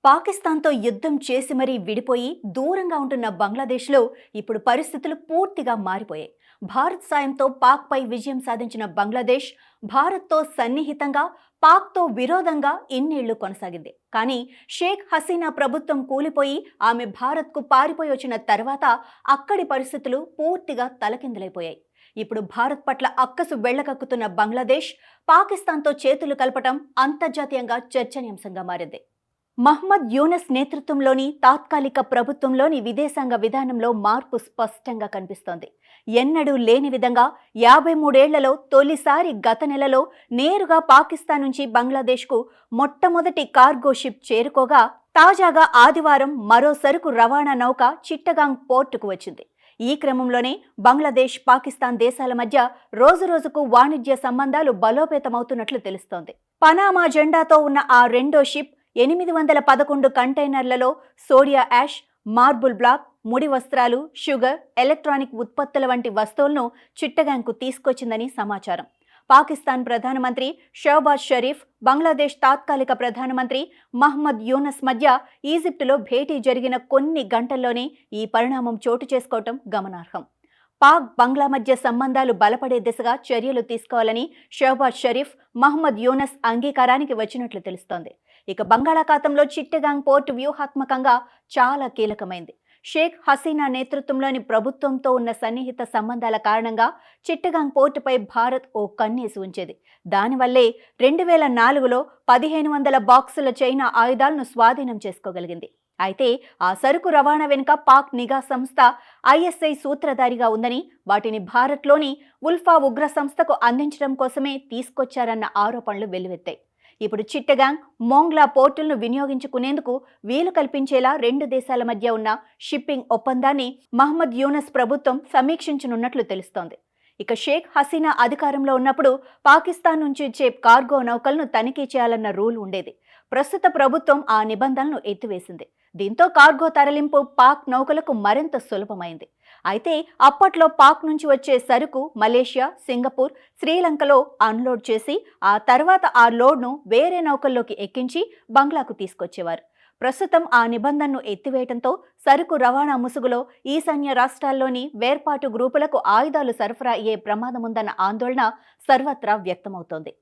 పాకిస్తాన్తో యుద్ధం చేసి మరీ విడిపోయి దూరంగా ఉంటున్న బంగ్లాదేశ్లో ఇప్పుడు పరిస్థితులు పూర్తిగా మారిపోయాయి. భారత్ సాయంతో పాక్పై విజయం సాధించిన బంగ్లాదేశ్ భారత్తో సన్నిహితంగా, పాక్తో విరోధంగా ఇన్నేళ్లు కొనసాగింది. కానీ షేక్ హసీనా ప్రభుత్వం కూలిపోయి ఆమె భారత్కు పారిపోయి వచ్చిన తర్వాత అక్కడి పరిస్థితులు పూర్తిగా తలకిందులైపోయాయి. ఇప్పుడు భారత్ పట్ల అక్కసు వెళ్లకక్కుతున్న బంగ్లాదేశ్ పాకిస్తాన్తో చేతులు కలపటం అంతర్జాతీయంగా చర్చనీయాంశంగా మారింది. మహ్మద్ యూనస్ నేతృత్వంలోని తాత్కాలిక ప్రభుత్వంలోని విదేశాంగ విధానంలో మార్పు స్పష్టంగా కనిపిస్తోంది. ఎన్నడూ లేని విధంగా 53 ఏళ్లలో తొలిసారి గత నెలలో నేరుగా పాకిస్తాన్ నుంచి బంగ్లాదేశ్కు మొట్టమొదటి కార్గో షిప్ చేరుకోగా, తాజాగా ఆదివారం మరో సరుకు రవాణా నౌక చిట్టగాంగ్ పోర్టుకు వచ్చింది. ఈ క్రమంలోనే బంగ్లాదేశ్, పాకిస్తాన్ దేశాల మధ్య రోజురోజుకు వాణిజ్య సంబంధాలు బలోపేతమవుతున్నట్లు తెలుస్తోంది. పనామా జెండాతో ఉన్న ఆ రెండో షిప్ 811 కంటైనర్లలో సోడియా యాష్, మార్బుల్ బ్లాక్, ముడి వస్త్రాలు, షుగర్, ఎలక్ట్రానిక్ ఉత్పత్తుల వంటి వస్తువులను చిట్టగాంగ్కు తీసుకొచ్చిందని సమాచారం. పాకిస్తాన్ ప్రధానమంత్రి షహబాజ్ షరీఫ్, బంగ్లాదేశ్ తాత్కాలిక ప్రధానమంత్రి మహ్మద్ యూనస్ మధ్య ఈజిప్టులో భేటీ జరిగిన కొన్ని గంటల్లోనే ఈ పరిణామం చోటు చేసుకోవటం గమనార్హం. పాక్, బంగ్లా మధ్య సంబంధాలు బలపడే దిశగా చర్యలు తీసుకోవాలని షహబాజ్ షరీఫ్, మహ్మద్ యూనస్ అంగీకారానికి వచ్చినట్లు తెలుస్తోంది. ఇక బంగాళాఖాతంలో చిట్టగాంగ్ పోర్టు వ్యూహాత్మకంగా చాలా కీలకమైంది. షేక్ హసీనా నేతృత్వంలోని ప్రభుత్వంతో ఉన్న సన్నిహిత సంబంధాల కారణంగా చిట్టగాంగ్ పోర్టుపై భారత్ ఓ కన్నేసి ఉంచేది. దానివల్లే 2004లో 1500 బాక్సుల చైనా ఆయుధాలను స్వాధీనం చేసుకోగలిగింది. అయితే ఆ సరుకు రవాణా వెనుక పాక్ నిఘా సంస్థ ఐఎస్ఐ సూత్రధారిగా ఉందని, వాటిని భారత్లోని ఉల్ఫా ఉగ్ర సంస్థకు అందించడం కోసమే తీసుకొచ్చారన్న ఆరోపణలు వెల్లువెత్తాయి. ఇప్పుడు చిట్టగాంగ్, మోంగ్లా పోర్టులను వినియోగించుకునేందుకు వీలు కల్పించేలా రెండు దేశాల మధ్య ఉన్న షిప్పింగ్ ఒప్పందాన్ని మహ్మద్ యూనస్ ప్రభుత్వం సమీక్షించనున్నట్లు తెలుస్తోంది. ఇక షేక్ హసీనా అధికారంలో ఉన్నప్పుడు పాకిస్తాన్ నుంచి వచ్చే కార్గో నౌకలను తనిఖీ చేయాలన్న రూల్ ఉండేది. ప్రస్తుత ప్రభుత్వం ఆ నిబంధనలను ఎత్తివేసింది. దీంతో కార్గో తరలింపు పాక్ నౌకలకు మరింత సులభమైంది. అయితే అప్పట్లో పాక్ నుంచి వచ్చే సరుకు మలేషియా, సింగపూర్, శ్రీలంకలో అన్లోడ్ చేసి ఆ తర్వాత ఆ లోడ్ను వేరే నౌకల్లోకి ఎక్కించి బంగ్లాకు తీసుకొచ్చేవారు. ప్రస్తుతం ఆ నిబంధనను ఎత్తివేయడంతో సరుకు రవాణా ముసుగులో ఈశాన్య రాష్ట్రాల్లోని వేర్పాటు గ్రూపులకు ఆయుధాలు సరఫరా అయ్యే ప్రమాదముందన్న ఆందోళన సర్వత్రా వ్యక్తమవుతోంది.